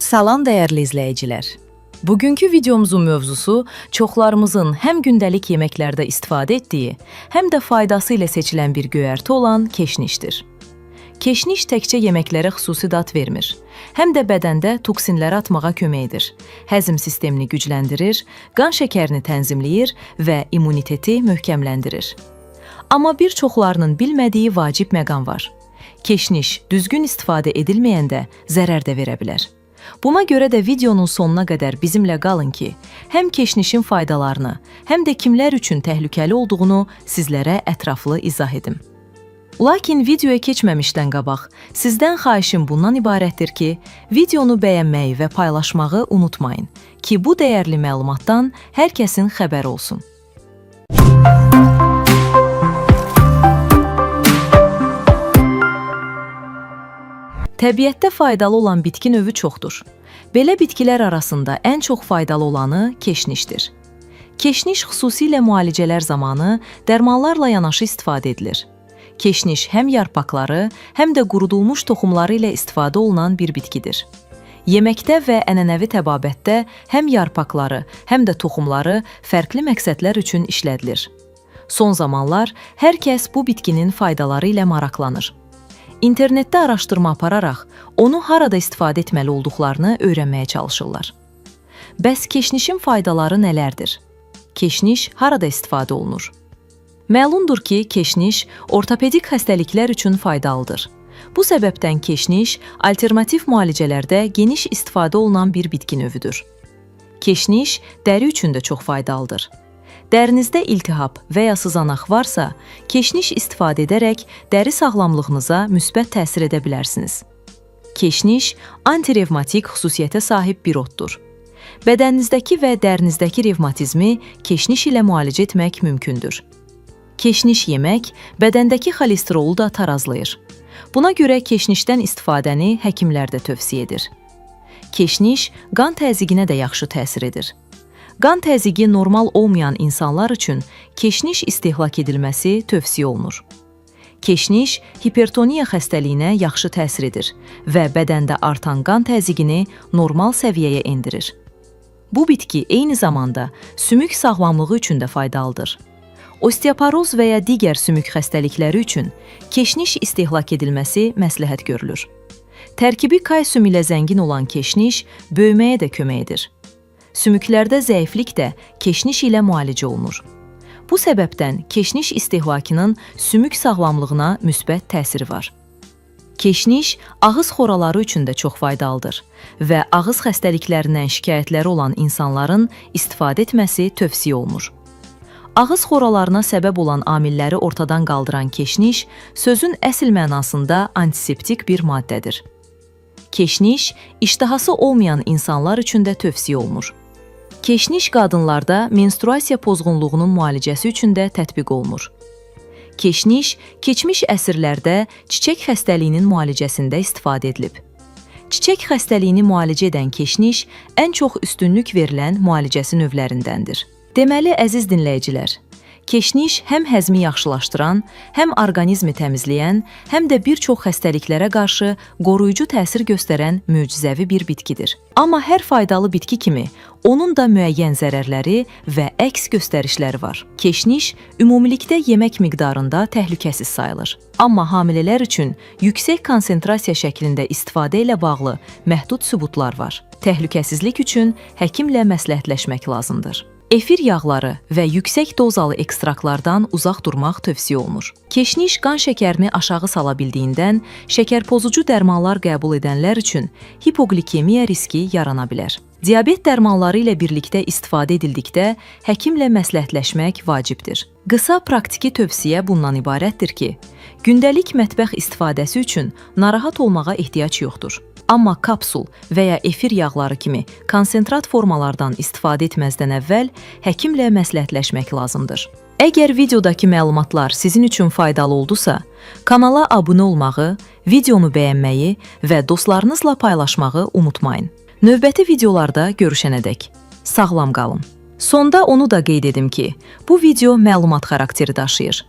Salam dəyərli izləyicilər. Bugünkü videomuzun mövzusu çoxlarımızın həm gündəlik yeməklərdə istifadə etdiyi, həm də faydası ilə seçilən bir göyərti olan keşnişdir. Keşniş təkcə yeməklərə xüsusi dad vermir, həm də bədəndə toksinləri atmağa kömək edir, həzm sistemini gücləndirir, qan şəkərini tənzimləyir və immuniteti möhkəmləndirir. Amma bir çoxlarının bilmədiyi vacib məqam var. Keşniş düzgün istifadə edilməyəndə zərər də verə bilər. Buna görə də videonun sonuna qədər bizimlə qalın ki, həm keşnişin faydalarını, həm də kimlər üçün təhlükəli olduğunu sizlərə ətraflı izah edim. Lakin videoya keçməmişdən qabaq, sizdən xahişim bundan ibarətdir ki, videonu bəyənməyi və paylaşmağı unutmayın ki, bu dəyərli məlumatdan hər kəsin xəbəri olsun. Təbiətdə faydalı olan bitki növü çoxdur. Belə bitkilər arasında ən çox faydalı olanı keşnişdir. Keşniş xüsusilə müalicələr zamanı dərmanlarla yanaşı istifadə edilir. Keşniş həm yarpaqları, həm də qurudulmuş toxumları ilə istifadə olunan bir bitkidir. Yeməkdə və ənənəvi təbabətdə həm yarpaqları, həm də toxumları fərqli məqsədlər üçün işlədilir. Son zamanlar hər kəs bu bitkinin faydaları ilə maraqlanır. İnternetdə araşdırma apararaq, onu harada istifadə etməli olduqlarını öyrənməyə çalışırlar. Bəs keşnişin faydaları nələrdir? Keşniş harada istifadə olunur? Məlumdur ki, keşniş ortopedik xəstəliklər üçün faydalıdır. Bu səbəbdən keşniş alternativ müalicələrdə geniş istifadə olunan bir bitki növüdür. Keşniş dəri üçün də çox faydalıdır. Dərinizdə iltihab və ya sızanaq varsa, keşniş istifadə edərək dəri sağlamlığınıza müsbət təsir edə bilərsiniz. Keşniş antirevmatik xüsusiyyətə sahib bir otdur. Bədəninizdəki və dərinizdəki revmatizmi keşniş ilə müalicə etmək mümkündür. Keşniş yemək bədəndəki xolesterolu da tarazlayır. Buna görə keşnişdən istifadəni həkimlər də tövsiyə edir. Keşniş qan təzyiqinə də yaxşı təsir edir. Qan təzyiqi normal olmayan insanlar üçün keşniş istehlak edilməsi tövsiyə olunur. Keşniş hipertoniya xəstəliyinə yaxşı təsir edir və bədəndə artan qan təzyiqini normal səviyyəyə endirir. Bu bitki eyni zamanda sümük sağlamlığı üçün də faydalıdır. Osteoporoz və ya digər sümük xəstəlikləri üçün keşniş istehlak edilməsi məsləhət görülür. Tərkibi kalsium ilə zəngin olan keşniş böyüməyə də kömək edir. Sümüklərdə zəiflik də keşniş ilə müalicə olunur. Bu səbəbdən keşniş istehlakının sümük sağlamlığına müsbət təsiri var. Keşniş ağız xoraları üçün də çox faydalıdır və ağız xəstəliklərindən şikayətləri olan insanların istifadə etməsi tövsiyə olunur. Ağız xoralarına səbəb olan amilləri ortadan qaldıran keşniş sözün əsl mənasında antiseptik bir maddədir. Keşniş iştahası olmayan insanlar üçün də tövsiyə olunur. Keşniş qadınlarda menstruasiya pozğunluğunun müalicəsi üçün də tətbiq olunur. Keşniş keçmiş əsrlərdə çiçək xəstəliyinin müalicəsində istifadə edilib. Çiçək xəstəliyini müalicə edən keşniş ən çox üstünlük verilən müalicəsi növlərindəndir. Deməli, əziz dinləyicilər, keşniş həm həzmi yaxşılaşdıran, həm orqanizmi təmizləyən, həm də bir çox xəstəliklərə qarşı qoruyucu təsir göstərən möcüzəvi bir bitkidir. Amma hər faydalı bitki kimi, onun da müəyyən zərərləri və əks göstərişləri var. Keşniş ümumilikdə yemək miqdarında təhlükəsiz sayılır. Amma hamilələr üçün yüksək konsentrasiya şəklində istifadə ilə bağlı məhdud sübutlar var. Təhlükəsizlik üçün həkimlə məsləhətləşmək lazımdır. Efir yağları və yüksək dozalı ekstraktlardan uzaq durmaq tövsiyə olunur. Keşniş qan şəkərini aşağı sala bildiyindən, şəkərpozucu dərmanlar qəbul edənlər üçün hipoglikemiya riski yarana bilər. Diabet dərmanları ilə birlikdə istifadə edildikdə həkimlə məsləhətləşmək vacibdir. Qısa praktiki tövsiyə bundan ibarətdir ki, gündəlik mətbəx istifadəsi üçün narahat olmağa ehtiyac yoxdur. Amma kapsul və ya efir yağları kimi konsentrat formalardan istifadə etməzdən əvvəl həkimlə məsləhətləşmək lazımdır. Əgər videodakı məlumatlar sizin üçün faydalı oldusa, kanala abunə olmağı, videonu bəyənməyi və dostlarınızla paylaşmağı unutmayın. Növbəti videolarda görüşənədək sağlam qalın. Sonda onu da qeyd edim ki, bu video məlumat xarakteri daşıyır.